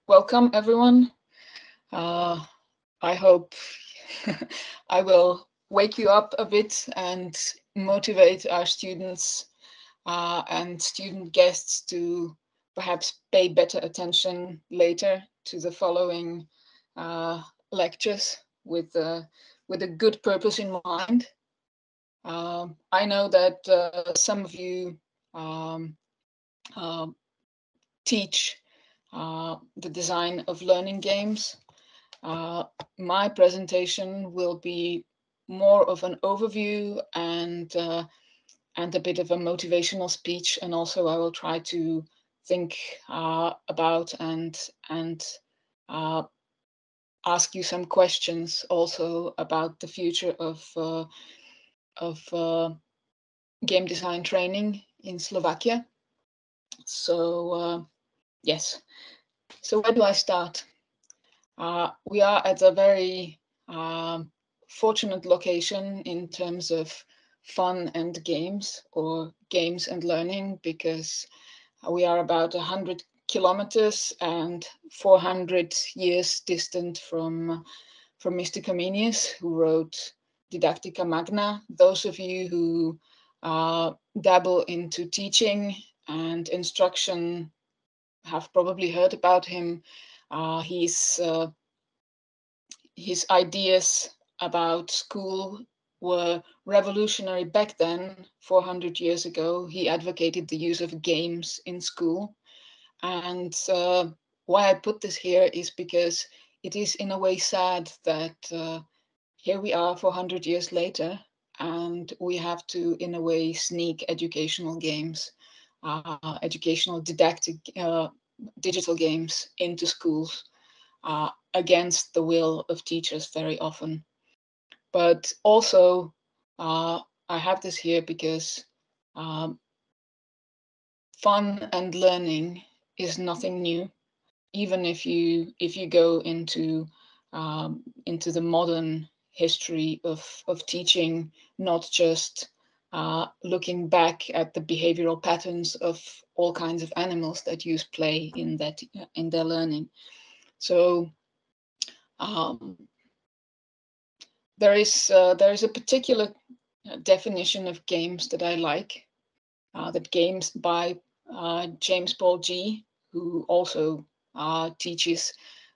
Welcome, everyone. I hope I will wake you up a bit and motivate our students and student guests to perhaps pay better attention later to the following lectures with a good purpose in mind. I know that some of you teach the design of learning games. My presentation will be more of an overview and a bit of a motivational speech, and also I will try to think about and ask you some questions also about the future of game design training in Slovakia. So yes, so where do I start? We are at a very fortunate location in terms of fun and games, or games and learning, because we are about 100 kilometers and 400 years distant from Mr. Comenius, who wrote Didactica Magna. Those of you who dabble into teaching and instruction have probably heard about him. His ideas about school were revolutionary back then, 400 years ago. He advocated the use of games in school. And why I put this here is because it is in a way sad that here we are 400 years later, and we have to, in a way, sneak educational games, educational didactic digital games into schools against the will of teachers very often. But also, I have this here because fun and learning is nothing new. Even if you go into the modern history of teaching, not just looking back at the behavioral patterns of all kinds of animals that use play in their learning. So there is a particular definition of games that I like, that games by James Paul G, who also teaches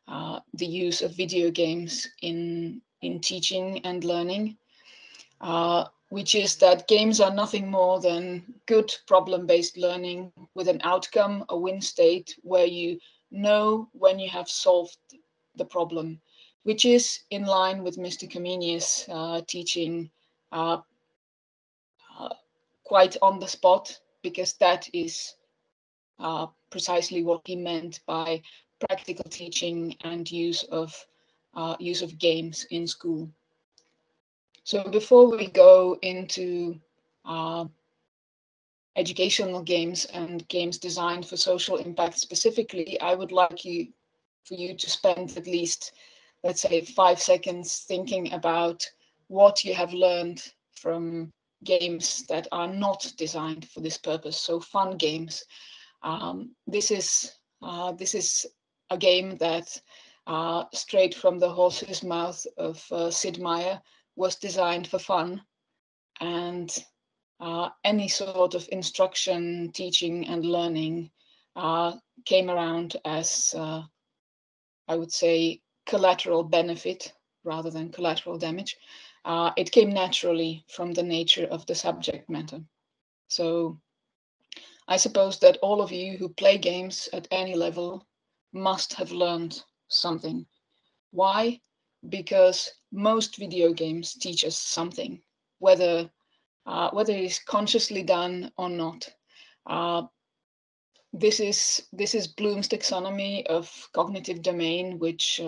the use of video games in teaching and learning, which is that games are nothing more than good problem-based learning with an outcome, a win state, where you know when you have solved the problem, which is in line with Mr. Comenius' teaching quite on the spot, because that is precisely what he meant by practical teaching and use of games in school. So before we go into educational games and games designed for social impact specifically, I would like for you to spend at least, let's say, 5 seconds thinking about what you have learned from games that are not designed for this purpose. So fun games. This is a game that straight from the horse's mouth of Sid Meier was designed for fun, and any sort of instruction, teaching, and learning came around as, I would say, collateral benefit rather than collateral damage. It came naturally from the nature of the subject matter. So I suppose that all of you who play games at any level must have learned something. Why? Because most video games teach us something, whether it is consciously done or not. This is Bloom's taxonomy of cognitive domain, which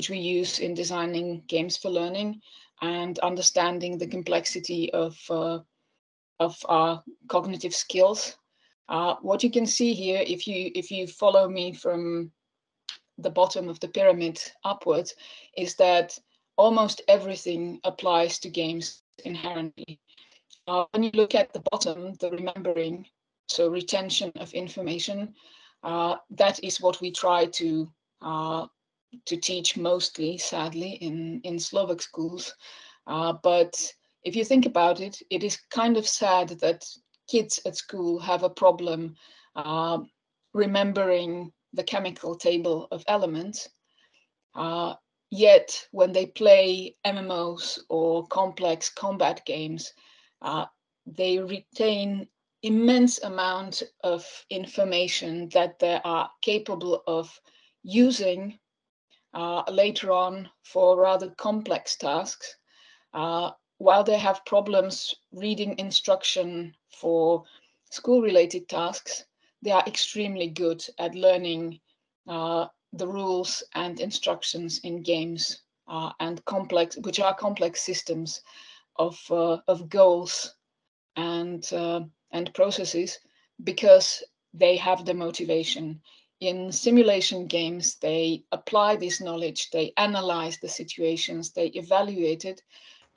we use in designing games for learning and understanding the complexity of our cognitive skills. What you can see here, if you follow me from the bottom of the pyramid upwards, is that almost everything applies to games inherently. When you look at the bottom, the remembering, so retention of information, that is what we try to to teach mostly, sadly, in Slovak schools. But if you think about it, it is kind of sad that kids at school have a problem remembering the chemical table of elements. Yet when they play MMOs or complex combat games, they retain immense amount of information that they are capable of using later on for rather complex tasks. While they have problems reading instruction for school-related tasks, they are extremely good at learning the rules and instructions in games and which are complex systems of goals and processes, because they have the motivation. In simulation games, they apply this knowledge, they analyze the situations, they evaluate it,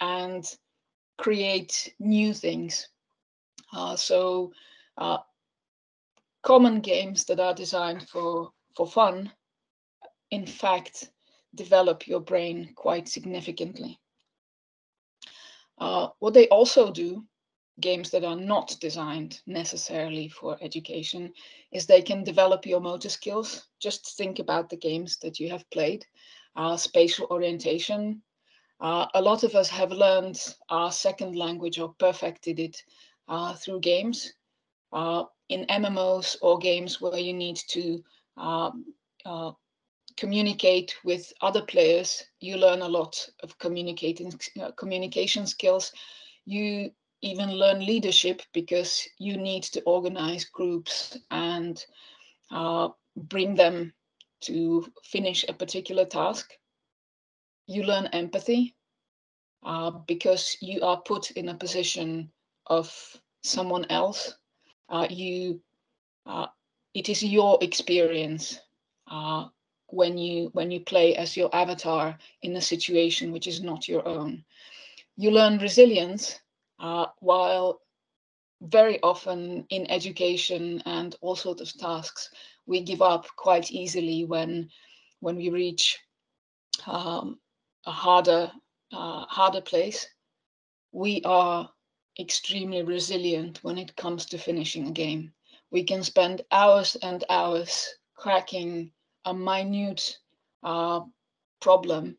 and create new things. Common games that are designed for fun, in fact, develop your brain quite significantly. What they also do, games that are not designed necessarily for education, is they can develop your motor skills. Just think about the games that you have played. Spatial orientation. A lot of us have learned our second language or perfected it through games. In MMOs or games where you need to communicate with other players, you learn a lot of communication skills. You even learn leadership because you need to organize groups and bring them to finish a particular task. You learn empathy because you are put in a position of someone else. It is your experience when you play as your avatar in a situation which is not your own. You learn resilience, while very often in education and all sorts of tasks, we give up quite easily when we reach a harder place. We are extremely resilient when it comes to finishing a game. We can spend hours and hours cracking a minute problem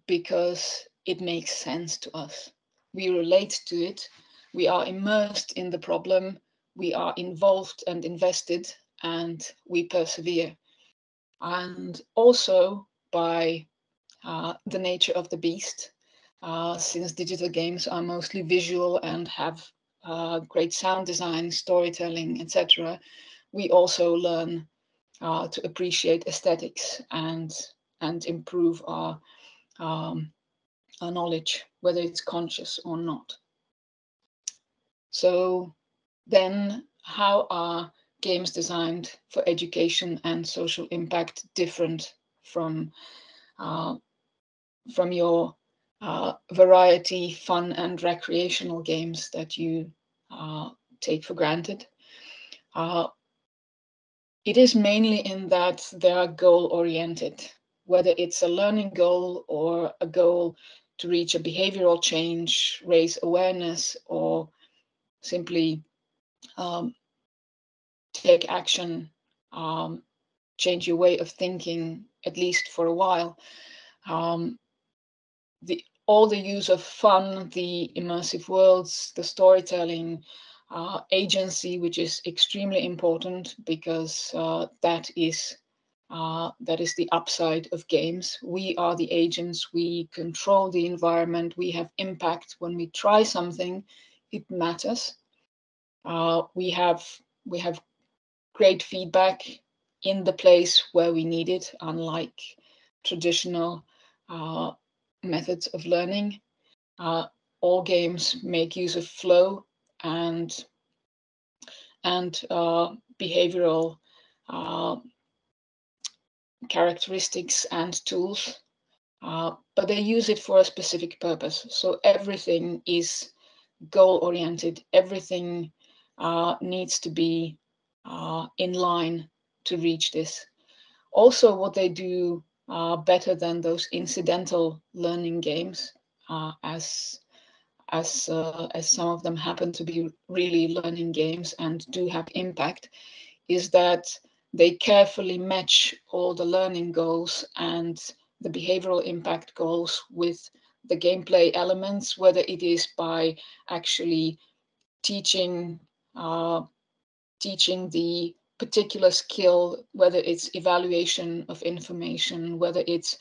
because it makes sense to us. We relate to it. We are immersed in the problem. We are involved and invested, and we persevere. And also by the nature of the beast, since digital games are mostly visual and have great sound design, storytelling, etc., we also learn to appreciate aesthetics and improve our knowledge, whether it's conscious or not. So then, how are games designed for education and social impact different from your variety, fun, and recreational games that you take for granted? It is mainly in that they are goal-oriented, whether it's a learning goal or a goal to reach a behavioral change, raise awareness, or simply take action, change your way of thinking, at least for a while. All the use of fun, the immersive worlds, the storytelling, agency, which is extremely important because that is the upside of games. We are the agents, we control the environment, we have impact. When we try something, it matters. We have great feedback in the place where we need it, unlike traditional methods of learning. All games make use of flow and behavioral characteristics and tools, but they use it for a specific purpose. So everything is goal-oriented. Everything needs to be in line to reach this. Also, what they do better than those incidental learning games, as some of them happen to be really learning games and do have impact, is that they carefully match all the learning goals and the behavioral impact goals with the gameplay elements, whether it is by actually teaching the particular skill, whether it's evaluation of information, whether it's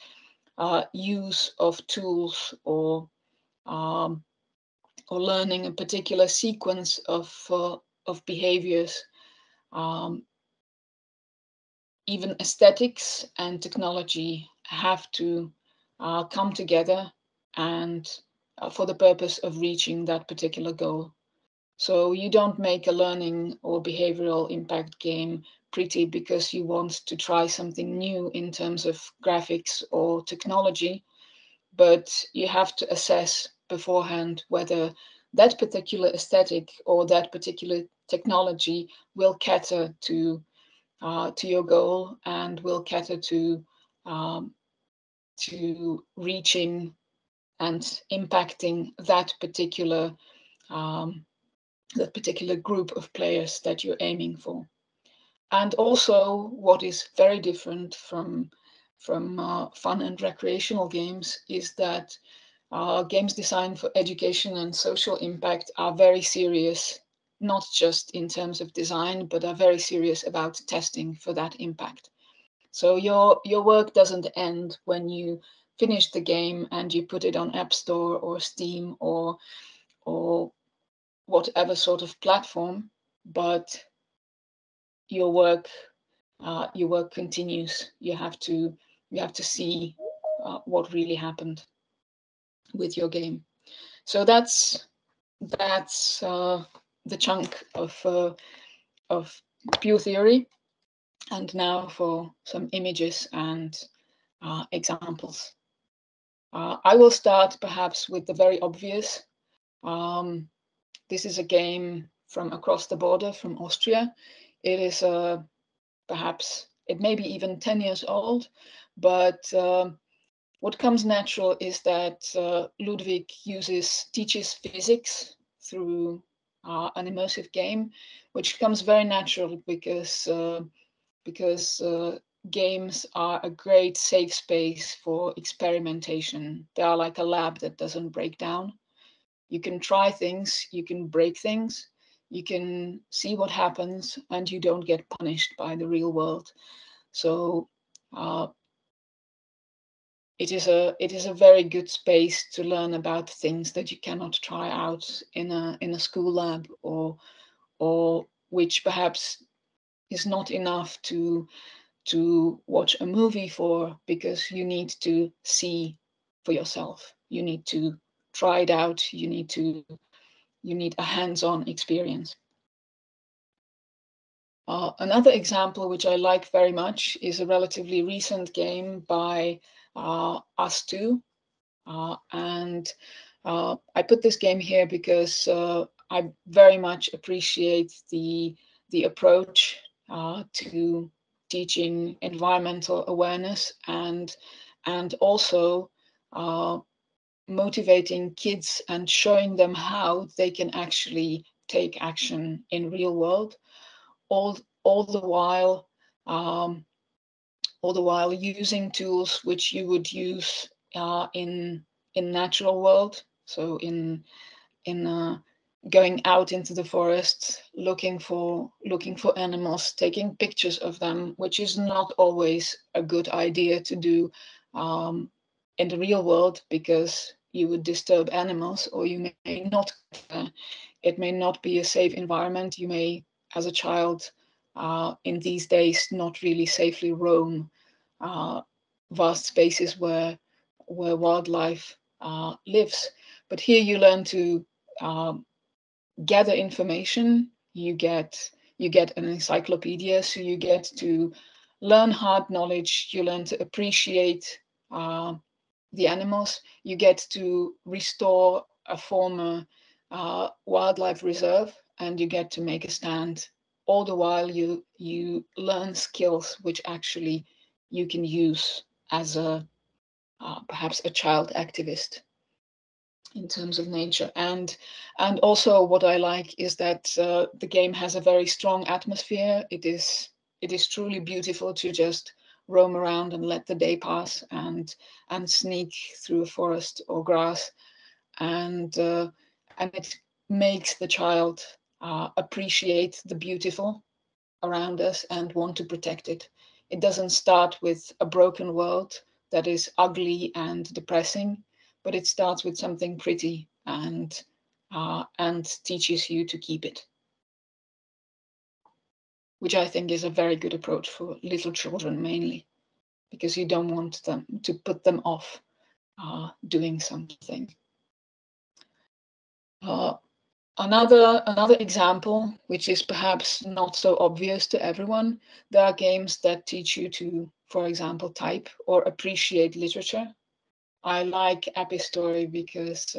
use of tools, or learning a particular sequence of behaviors. Even aesthetics and technology have to come together and for the purpose of reaching that particular goal. So you don't make a learning or behavioral impact game pretty because you want to try something new in terms of graphics or technology, but you have to assess beforehand whether that particular aesthetic or that particular technology will cater to your goal and will cater to reaching and impacting that particular group of players that you're aiming for. And also, what is very different from fun and recreational games is that games designed for education and social impact are very serious, not just in terms of design, but are very serious about testing for that impact. So your work doesn't end when you finish the game and you put it on App Store or Steam or whatever sort of platform, but your work continues. You have to see what really happened with your game. So that's the chunk of pure theory. And now for some images and examples. I will start perhaps with the very obvious. This is a game from across the border from Austria. It is perhaps, it may be even 10 years old, but what comes natural is that Ludwig teaches physics through an immersive game, which comes very natural because games are a great safe space for experimentation. They are like a lab that doesn't break down. You can try things, you can break things, you can see what happens, and you don't get punished by the real world. So it is a very good space to learn about things that you cannot try out in a school lab, or which perhaps is not enough to watch a movie for, because you need to see for yourself. You need to try it out. You need a hands-on experience. Another example which I like very much is a relatively recent game by us two. And I put this game here because I very much appreciate the approach to teaching environmental awareness and also motivating kids and showing them how they can actually take action in real world, all the while using tools which you would use in natural world. So in going out into the forest, looking for animals, taking pictures of them, which is not always a good idea to do in the real world, because you would disturb animals, or you may not. It may not be a safe environment. You may, as a child, in these days, not really safely roam vast spaces where wildlife lives. But here you learn to gather information. You get an encyclopedia, so you get to learn hard knowledge. You learn to appreciate the animals. You get to restore a former wildlife reserve, and you get to make a stand. All the while you learn skills which actually you can use as a perhaps a child activist in terms of nature. And also what I like is that the game has a very strong atmosphere. It is truly beautiful to just roam around and let the day pass and sneak through a forest or grass, and it makes the child appreciate the beautiful around us and want to protect it. It doesn't start with a broken world that is ugly and depressing, but it starts with something pretty and teaches you to keep it, which I think is a very good approach for little children mainly, because you don't want them to put them off doing something. Another example, which is perhaps not so obvious to everyone, there are games that teach you to, for example, type or appreciate literature. I like Apistory because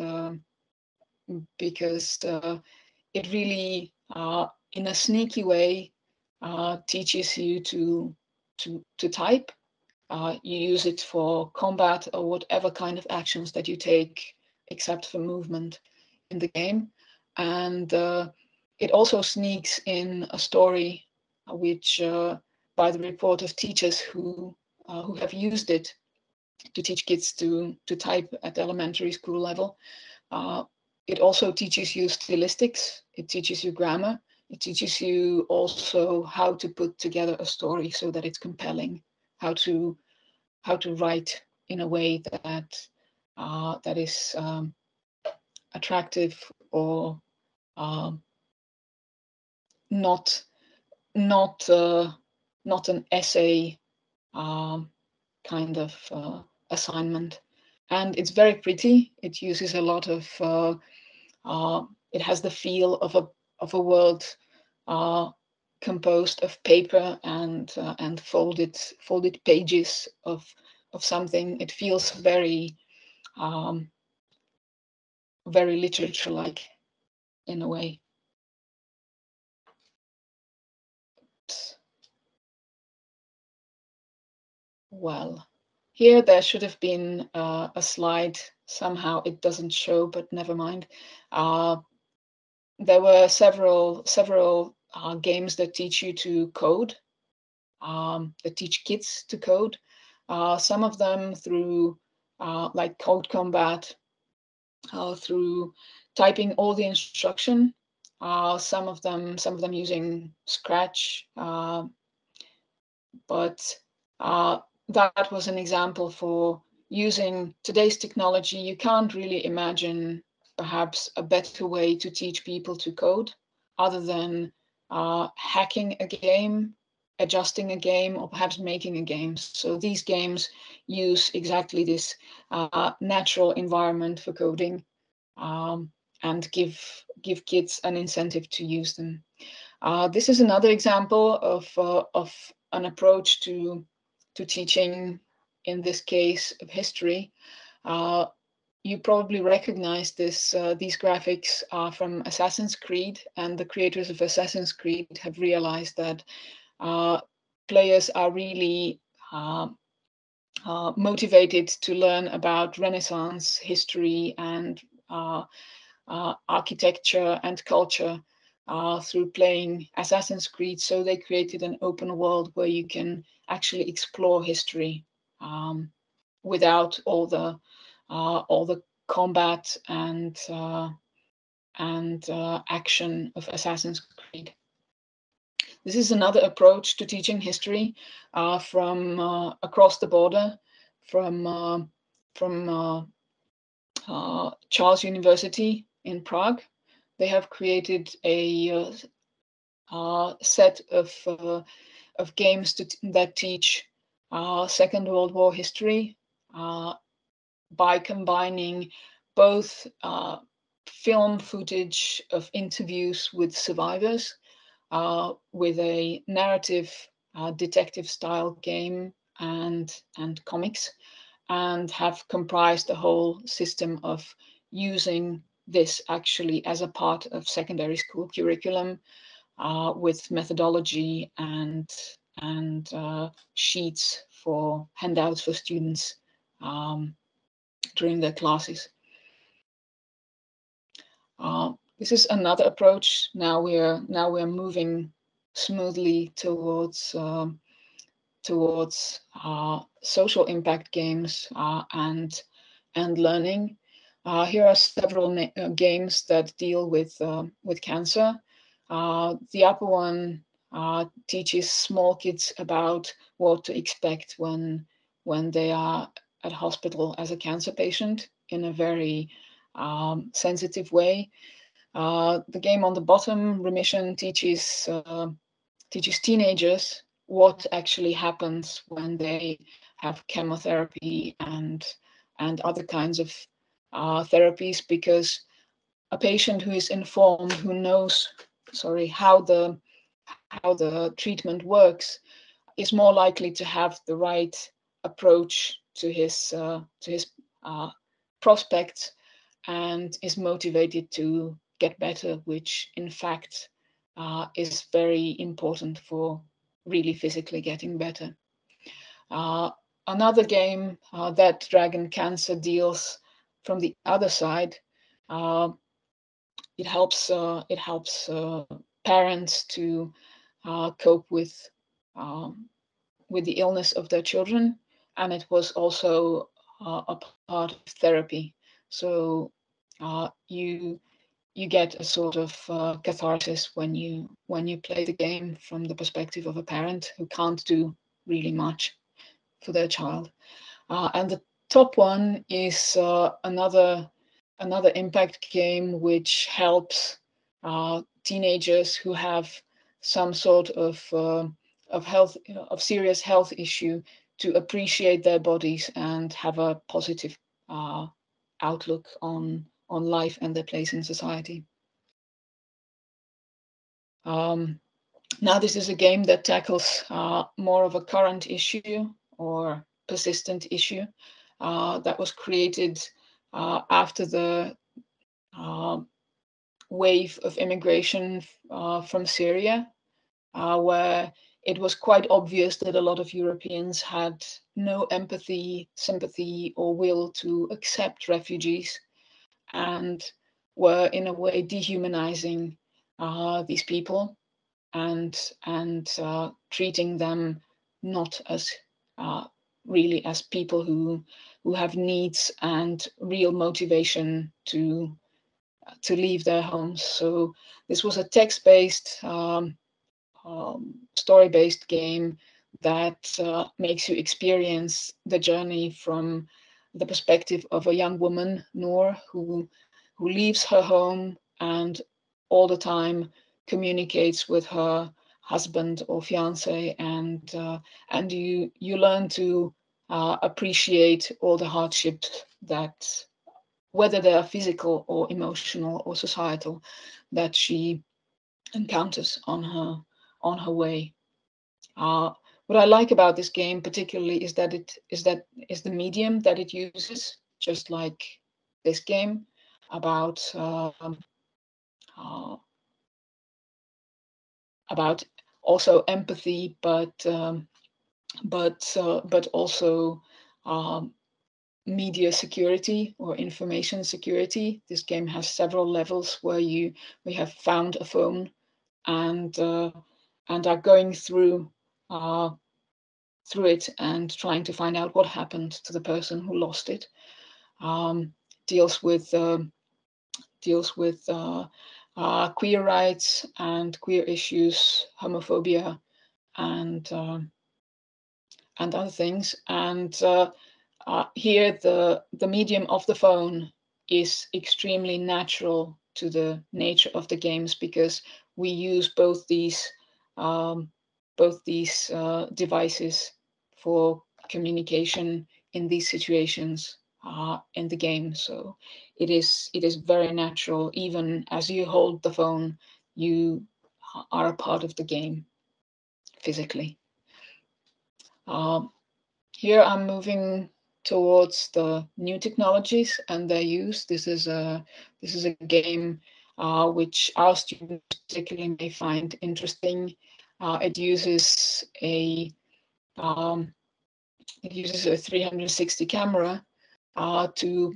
it really, in a sneaky way, teaches you to type. You use it for combat or whatever kind of actions that you take, except for movement in the game. And it also sneaks in a story which, by the report of teachers who have used it to teach kids to type at elementary school level, it also teaches you stylistics, it teaches you grammar, it teaches you also how to put together a story so that it's compelling, how to write in a way that that is attractive or not an essay kind of assignment. And it's very pretty. It uses a lot of it has the feel of a world composed of paper and folded pages of something. It feels very very literature-like in a way. Well, here there should have been a slide. Somehow it doesn't show, but never mind. There were several games that teach you to code, that teach kids to code. Some of them through like Code Combat, through typing all the instruction. Some of them using Scratch, but that was an example for using today's technology. You can't really imagine perhaps a better way to teach people to code other than hacking a game, adjusting a game, or perhaps making a game. So these games use exactly this natural environment for coding, and give kids an incentive to use them. This is another example of an approach to teaching, in this case of history. You probably recognize this. These graphics are from Assassin's Creed, and the creators of Assassin's Creed have realized that players are really motivated to learn about Renaissance history and architecture and culture through playing Assassin's Creed. So they created an open world where you can actually explore history without all the combat and action of Assassin's Creed. This is another approach to teaching history from across the border, from Charles University in Prague. They have created a set of games that teach Second World War history by combining both film footage of interviews with survivors with a narrative detective style game and comics, and have comprised the whole system of using this actually as a part of secondary school curriculum with methodology and and sheets for handouts for students during their classes. This is another approach. Now we're moving smoothly towards social impact games and learning. Here are several games that deal with cancer. The upper one teaches small kids about what to expect when they are at hospital as a cancer patient in a very sensitive way. The game on the bottom, Remission, teaches teenagers what actually happens when they have chemotherapy and other kinds of therapies, because a patient who is informed, who knows, how the treatment works, is more likely to have the right approach to his prospects, and is motivated to get better, which in fact is very important for really physically getting better. Another game, that Dragon Cancer, deals from the other side. It helps parents to cope with the illness of their children, and it was also a part of therapy. So you get a sort of catharsis when you play the game from the perspective of a parent who can't do really much for their child. And the top one is another impact game which helps teenagers who have some sort of serious health issue to appreciate their bodies and have a positive outlook on life and their place in society. Now this is a game that tackles more of a current issue or persistent issue that was created after the wave of immigration from Syria, where it was quite obvious that a lot of Europeans had no empathy, sympathy, or will to accept refugees, and were in a way dehumanizing these people and treating them not as really as people who have needs and real motivation to leave their homes. So this was a text-based, story-based game that makes you experience the journey from the perspective of a young woman, Noor, who leaves her home and all the time communicates with her husband or fiance, and you learn to appreciate all the hardships that, whether they are physical or emotional or societal, that she encounters on her way. What I like about this game particularly is that the medium that it uses, just like this game, about also empathy, but also media security or information security. This game has several levels where we have found a phone and are going through it and trying to find out what happened to the person who lost it. Deals with queer rights and queer issues, homophobia, and other things. And here the medium of the phone is extremely natural to the nature of the games, because we use both these devices for communication in these situations in the game. So it is very natural. Even as you hold the phone, you are a part of the game physically. Here I'm moving towards the new technologies and their use. This is a game which our students particularly may find interesting. It uses a 360 camera to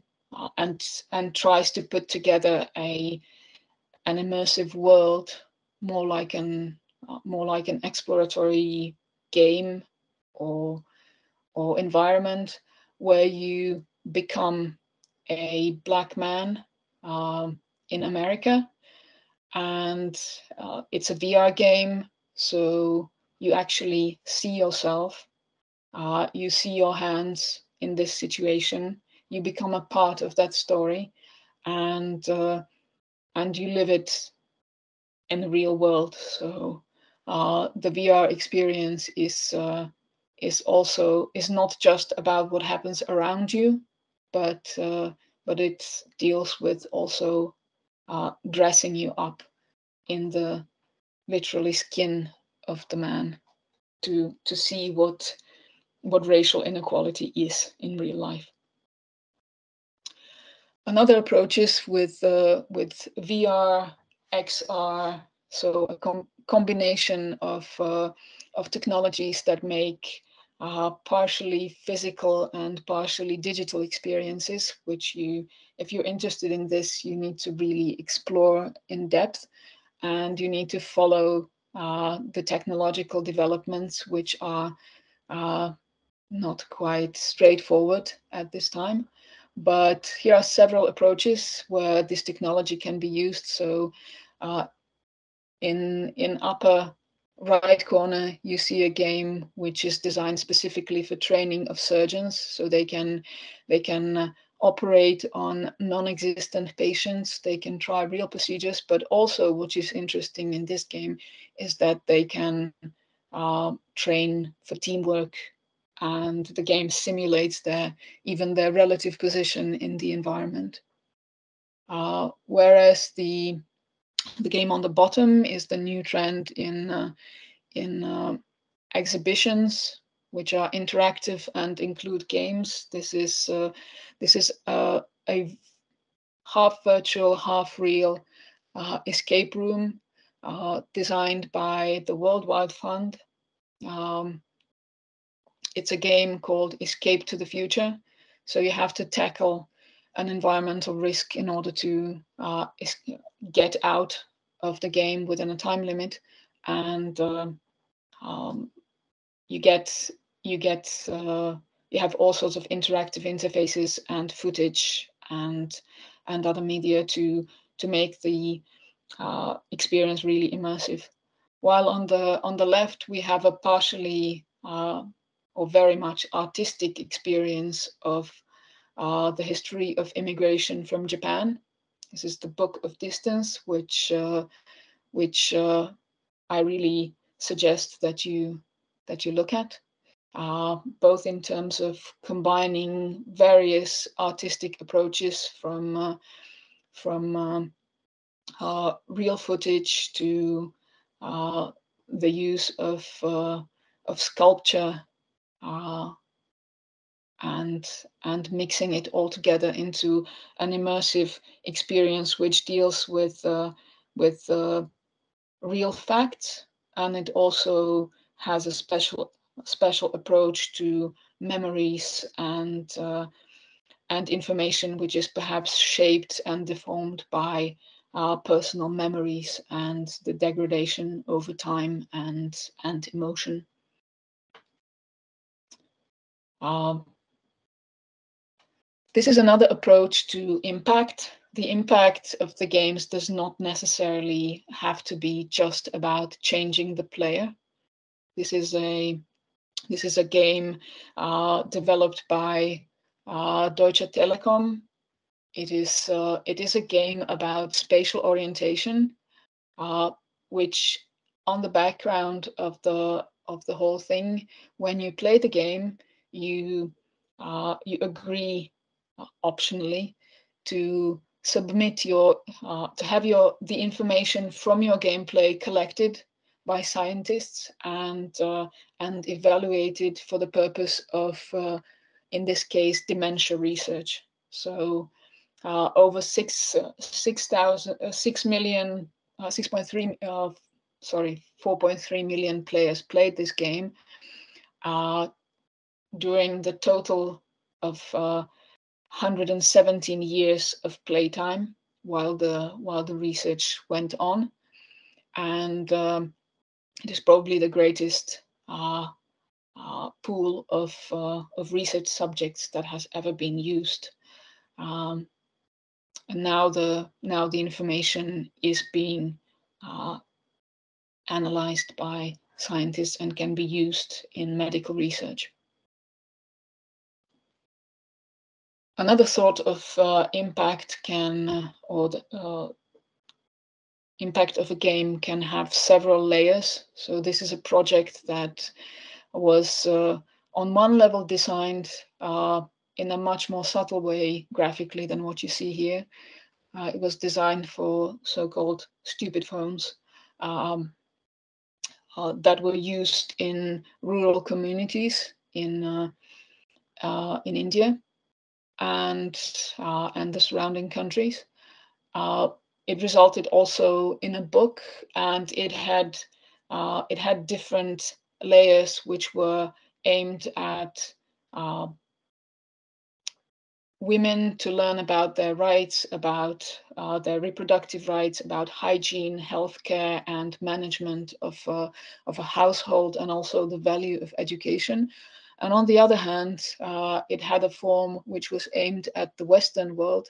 and tries to put together an immersive world, more like an exploratory game or environment, where you become a black man in America, and it's a VR game, so you actually see yourself. You see your hands in this situation. You become a part of that story, and you live it in the real world. So the VR experience is not just about what happens around you, but it deals with also dressing you up in the literally skin of the man to see what racial inequality is in real life. Another approach is with VRXR, so a combination of technologies that make partially physical and partially digital experiences, which if you're interested in this, you need to really explore in depth, and you need to follow the technological developments, which are not quite straightforward at this time. But here are several approaches where this technology can be used. So in upper right corner, you see a game which is designed specifically for training of surgeons, so they can operate on non-existent patients. They can try real procedures, but also what is interesting in this game is that they can train for teamwork, and the game simulates even their relative position in the environment. Whereas the game on the bottom is the new trend in exhibitions, which are interactive and include games. This is a half virtual, half real escape room designed by the Worldwide Fund. It's a game called Escape to the Future. So you have to tackle an environmental risk in order to get out of the game within a time limit, and you have all sorts of interactive interfaces and footage and other media to make the experience really immersive. While on the left we have a partially or very much artistic experience of the history of immigration from Japan. This is the Book of Distance, which I really suggest that you look at, both in terms of combining various artistic approaches from real footage to the use of sculpture, and mixing it all together into an immersive experience which deals with real facts, and it also has a special approach to memories and information which is perhaps shaped and deformed by personal memories and the degradation over time and emotion. This is another approach to impact. The impact of the games does not necessarily have to be just about changing the player. This is a game developed by Deutsche Telekom. It is a game about spatial orientation, which on the background of the whole thing, when you play the game, you agree optionally to submit to have the information from your gameplay collected by scientists and evaluated for the purpose of, in this case, dementia research. So over 6.3 4.3 million players played this game during the total of 117 years of playtime while the research went on, and it is probably the greatest pool of research subjects that has ever been used. And now the information is being analyzed by scientists and can be used in medical research. Another sort of impact can, or the impact of a game can have several layers. So this is a project that was on one level designed in a much more subtle way graphically than what you see here. It was designed for so-called stupid phones that were used in rural communities in India and the surrounding countries. It resulted also in a book, and it had different layers which were aimed at women to learn about their rights, about their reproductive rights, about hygiene, healthcare, and management of a household, and also the value of education. And on the other hand, it had a form which was aimed at the Western world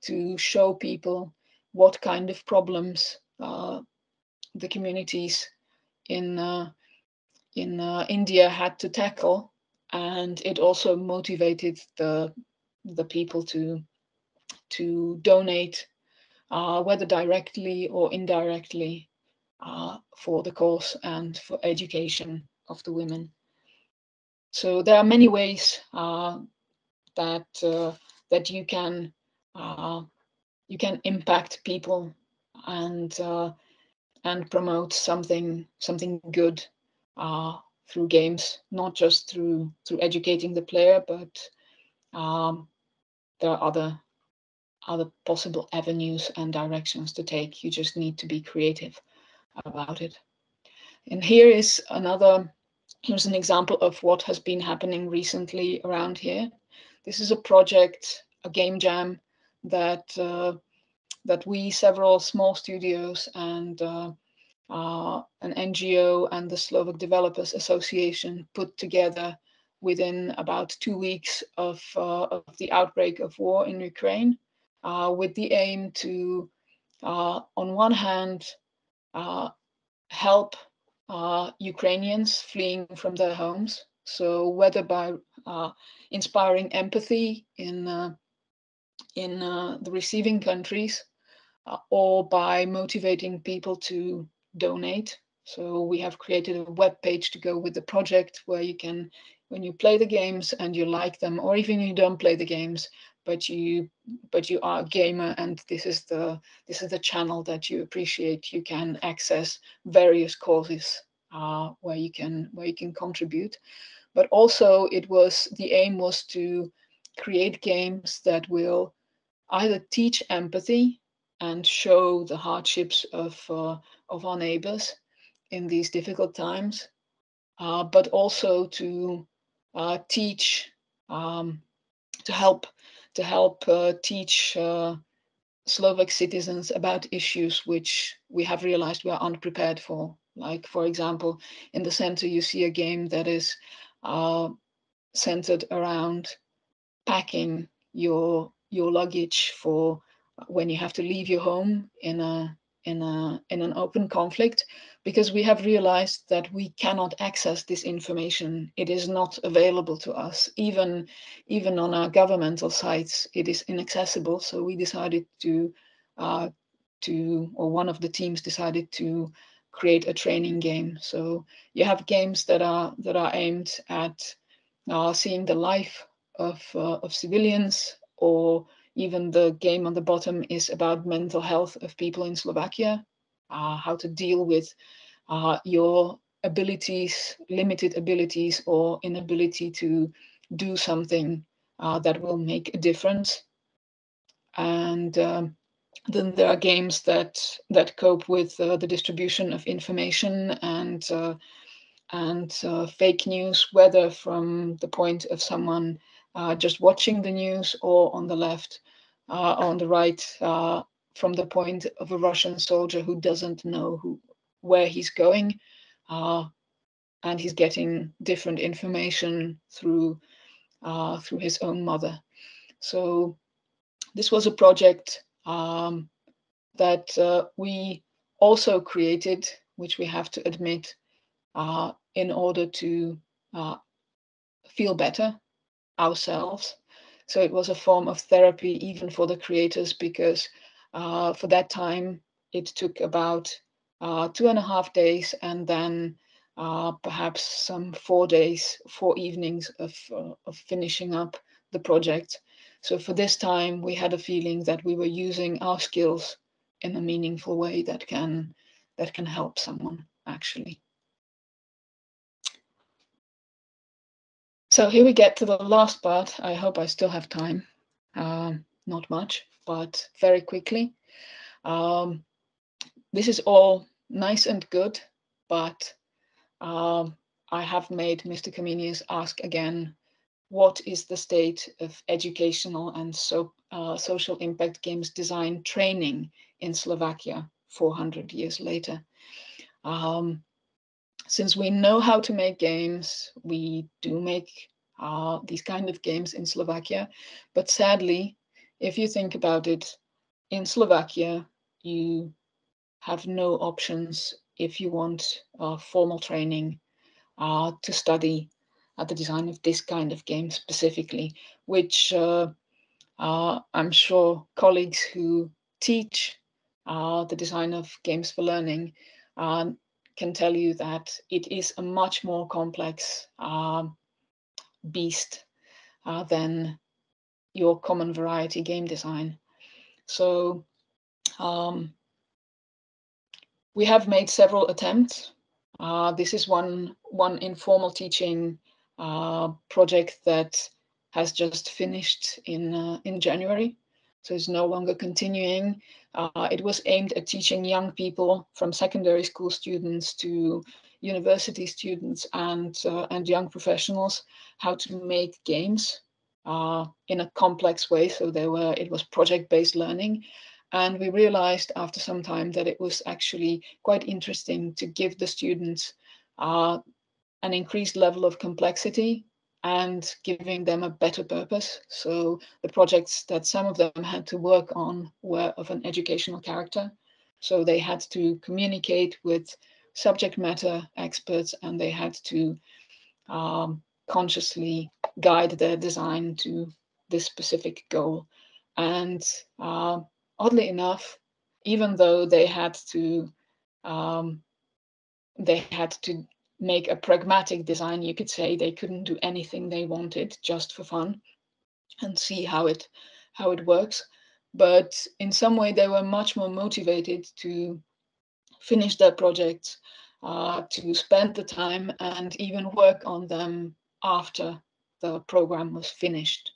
to show people what kind of problems the communities in India had to tackle, and it also motivated the people to donate, whether directly or indirectly, for the cause and for education of the women. So there are many ways that you can impact people and promote something good through games, not just through educating the player, but there are other possible avenues and directions to take. You just need to be creative about it. And here's an example of what has been happening recently around here. This is a project, a game jam that we, several small studios and an NGO and the Slovak Developers Association put together within about 2 weeks of the outbreak of war in Ukraine, with the aim to, on one hand, help Ukrainians fleeing from their homes. So whether by inspiring empathy in the receiving countries, or by motivating people to donate. So we have created a web page to go with the project where you can, when you play the games and you like them, or even you don't play the games, but you are a gamer and this is the channel that you appreciate, you can access various causes where you can contribute. But also the aim was to create games that will either teach empathy and show the hardships of our neighbors in these difficult times, but also to teach, to help teach Slovak citizens about issues which we have realized we are unprepared for. Like, for example, in the center you see a game that is centered around packing your luggage for when you have to leave your home in an open conflict, because we have realized that we cannot access this information. It is not available to us, even on our governmental sites. It is inaccessible. So we decided or one of the teams decided to create a training game. So you have games that are aimed at seeing the life of civilians, or even the game on the bottom is about mental health of people in Slovakia, how to deal with your abilities, limited abilities, or inability to do something that will make a difference. And Then there are games that cope with the distribution of information and fake news, whether from the point of someone just watching the news, or on the left, on the right, from the point of a Russian soldier who doesn't know where he's going, and he's getting different information through his own mother. So this was a project that we also created, which we have to admit, in order to feel better ourselves. So it was a form of therapy even for the creators, because for that time it took about 2.5 days, and then perhaps some 4 days, 4 evenings of finishing up the project. So for this time we had a feeling that we were using our skills in a meaningful way that can help someone actually. So here we get to the last part. I hope I still have time. Not much, but very quickly. This is all nice and good, but I have made Mr. Comenius ask again, what is the state of educational and social impact games design training in Slovakia 400 years later? Since we know how to make games, we do make these kind of games in Slovakia. But sadly, if you think about it, in Slovakia, you have no options if you want formal training to study the design of this kind of game specifically, which I'm sure colleagues who teach the design of games for learning can tell you that it is a much more complex beast than your common variety game design. So we have made several attempts. This is one informal teaching project that has just finished in January, so it's no longer continuing. It was aimed at teaching young people, from secondary school students to university students and young professionals, how to make games in a complex way. So it was project-based learning. And we realized after some time that it was actually quite interesting to give the students an increased level of complexity and giving them a better purpose. So the projects that some of them had to work on were of an educational character. So they had to communicate with subject matter experts, and they had to consciously guide their design to this specific goal. And oddly enough, even though they had to make a pragmatic design, you could say, they couldn't do anything they wanted just for fun and see how it works. But in some way, they were much more motivated to finish their projects, to spend the time and even work on them after the program was finished.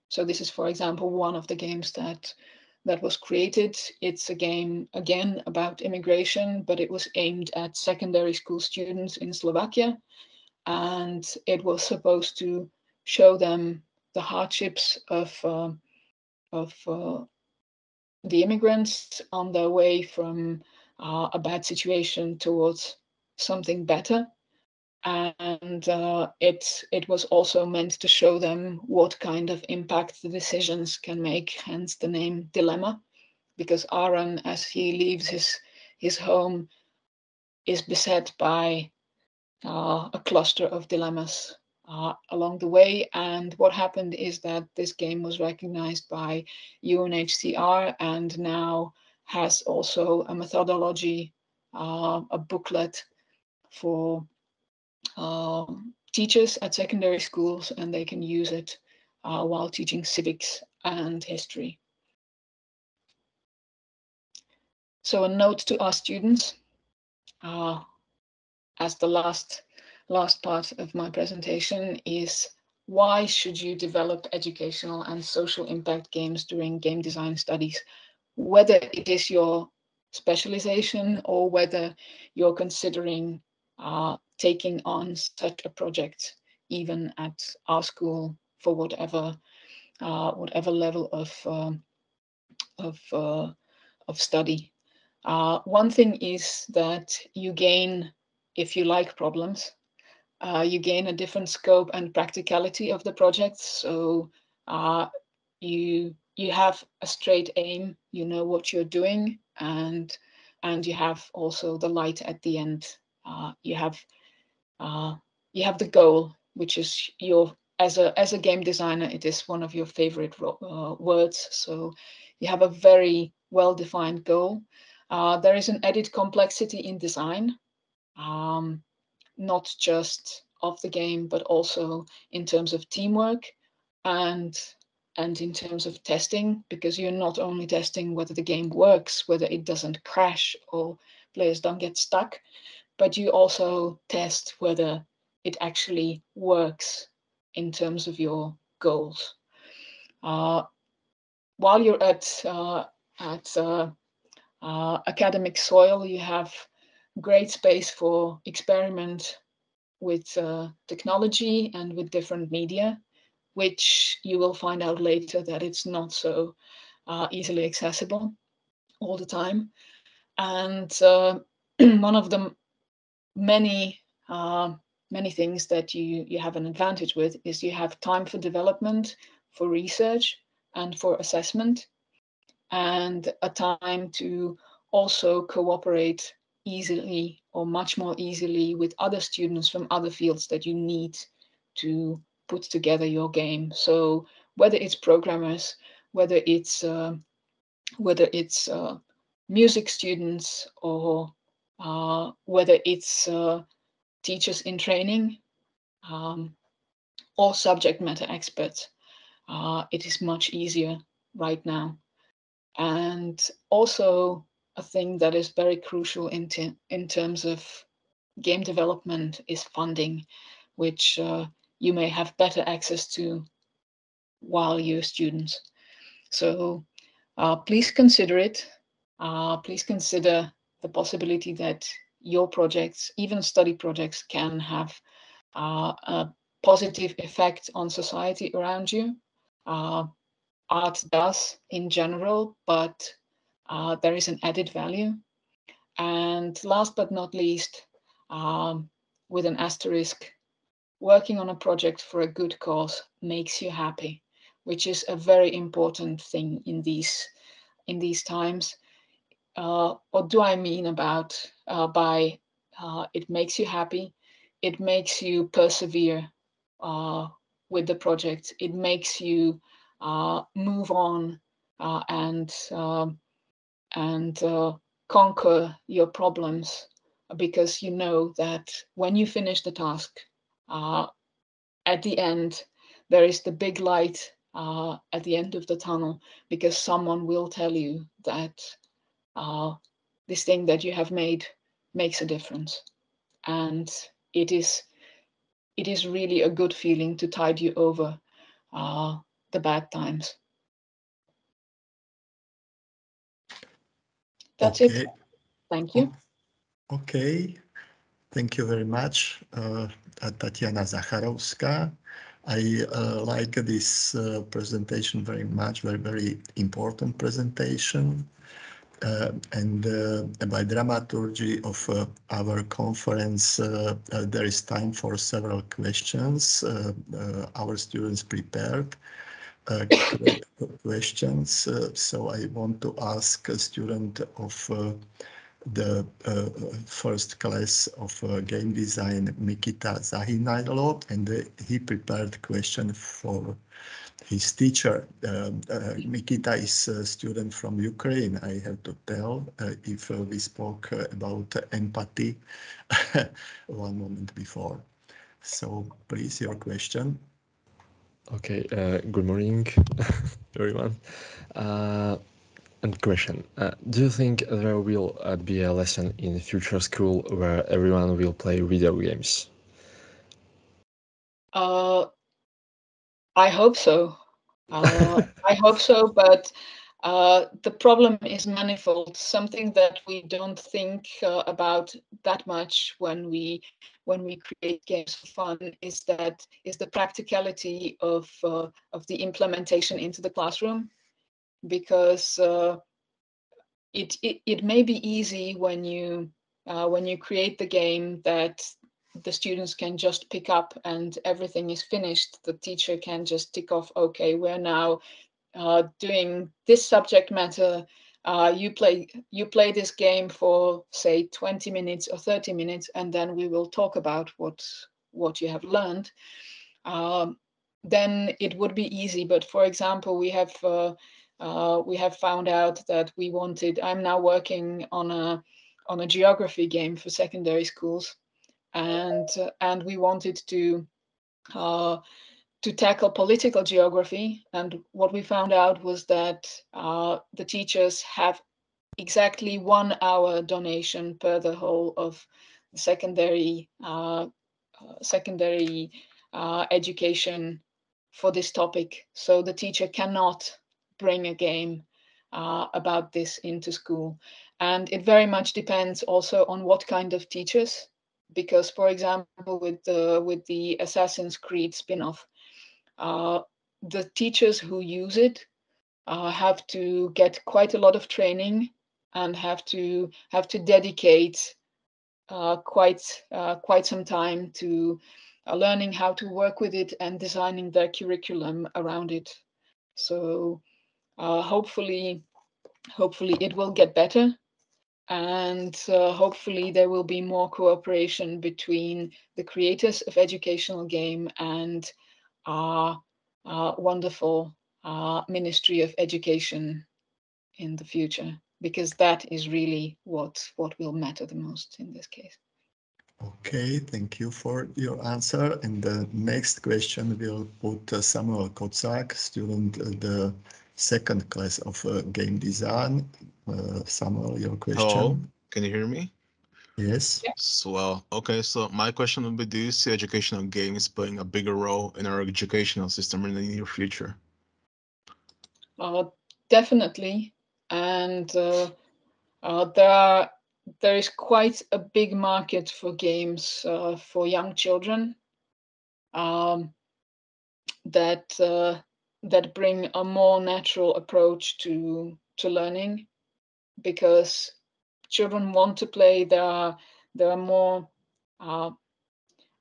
So this is, for example, one of the games that was created. It's a game, again, about immigration, but it was aimed at secondary school students in Slovakia. And it was supposed to show them the hardships of the immigrants on their way from a bad situation towards something better. And it was also meant to show them what kind of impact the decisions can make, hence the name Dilemma, because Aaron, as he leaves his home, is beset by a cluster of dilemmas along the way. And what happened is that this game was recognized by UNHCR and now has also a methodology, a booklet for teachers at secondary schools, and they can use it while teaching civics and history. So a note to our students, as the last part of my presentation, is why should you develop educational and social impact games during game design studies? whether it is your specialization or whether you're considering taking on such a project, even at our school, for whatever level of study. One thing is that you gain, if you like problems, you gain a different scope and practicality of the project. So you have a straight aim, you know what you're doing, and you have also the light at the end. You have the goal, which is your, as a game designer, it is one of your favorite words. So you have a very well-defined goal. There is an added complexity in design, not just of the game, but also in terms of teamwork and in terms of testing, because you're not only testing whether the game works, whether it doesn't crash or players don't get stuck, but you also test whether it actually works in terms of your goals. While you're at academic soil, you have great space for experiment with technology and with different media, which you will find out later that it's not so easily accessible all the time. And one of the many things that you have an advantage with is you have time for development, for research, and for assessment, and a time to also cooperate easily, or much more easily, with other students from other fields that you need to put together your game. So whether it's programmers, whether it's music students, or whether it's teachers in training, or subject matter experts, it is much easier right now. And also a thing that is very crucial in terms of game development is funding, which you may have better access to while you're students. So please consider it. Please consider the possibility that your projects, even study projects, can have a positive effect on society around you. Art does in general, but there is an added value. And last but not least, with an asterisk, working on a project for a good cause makes you happy, which is a very important thing in these times. What do I mean about by it makes you happy? It makes you persevere with the project. It makes you move on and conquer your problems, because you know that when you finish the task, at the end, there is the big light at the end of the tunnel, because someone will tell you that this thing that you have made makes a difference. And it is really a good feeling to tide you over the bad times. That's it. Thank you. Okay. Thank you very much, Tatiana Zacharovská. I like this presentation very much, very, very important presentation. And by dramaturgy of our conference, there is time for several questions. Our students prepared questions. So I want to ask a student of the first class of game design, Mikita Zahinailo, and he prepared question for his teacher. Mikita is a student from Ukraine, I have to tell, if we spoke about empathy one moment before. So please, your question. Okay, good morning, everyone. And question, do you think there will be a lesson in future school where everyone will play video games? I hope so. I hope so, but The problem is manifold. Something that we don't think about that much when we create games for fun is the practicality of the implementation into the classroom, because it may be easy when you create the game that the students can just pick up and everything is finished. The teacher can just tick off, okay, we're now doing this subject matter. You play this game for, say, 20 minutes or 30 minutes, and then we will talk about what you have learned. Then it would be easy. But for example, we have found out that we wanted. I'm now working on a geography game for secondary schools, and we wanted to tackle political geography. And what we found out was that the teachers have exactly 1 hour donation per the whole of secondary education for this topic. So the teacher cannot bring a game about this into school. And it very much depends also on what kind of teachers, because, for example, with the Assassin's Creed spin-off, the teachers who use it have to get quite a lot of training and have to dedicate quite some time to learning how to work with it and designing their curriculum around it. So hopefully it will get better, and hopefully there will be more cooperation between the creators of educational game and our wonderful Ministry of Education in the future, because that is really what will matter the most in this case. Okay, thank you for your answer. And the next question will put Samuel Kocak, student the 2nd class of game design. Samuel, your question. Hello, can you hear me? Yes. Yeah. So, okay, so my question would be, do you see educational games playing a bigger role in our educational system in the near future? Definitely. And there is quite a big market for games for young children that bring a more natural approach to learning, because children want to play. There are more.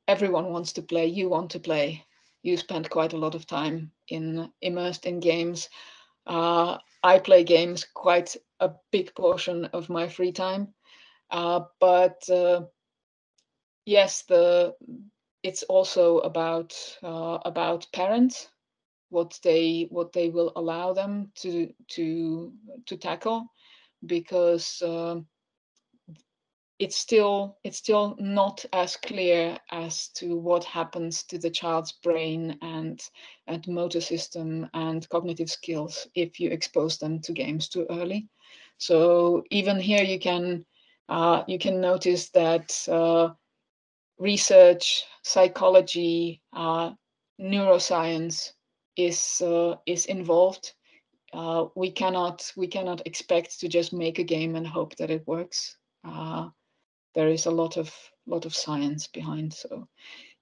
Everyone wants to play. You want to play. You spend quite a lot of time immersed in games. I play games quite a big portion of my free time, but yes, it's also about parents, what they will allow them to tackle, because it's still not as clear as to what happens to the child's brain and motor system and cognitive skills if you expose them to games too early. So even here you can notice that research, psychology, neuroscience is involved. We cannot expect to just make a game and hope that it works. There is a lot of science behind, so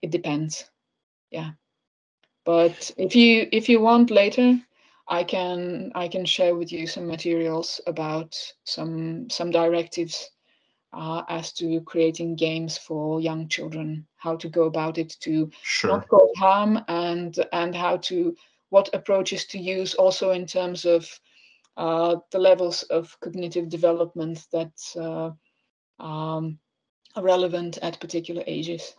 it depends. Yeah, but if you want later, I can share with you some materials about some directives as to creating games for young children, how to go about it to not cause harm, and what approaches to use, also in terms of the levels of cognitive development that are relevant at particular ages.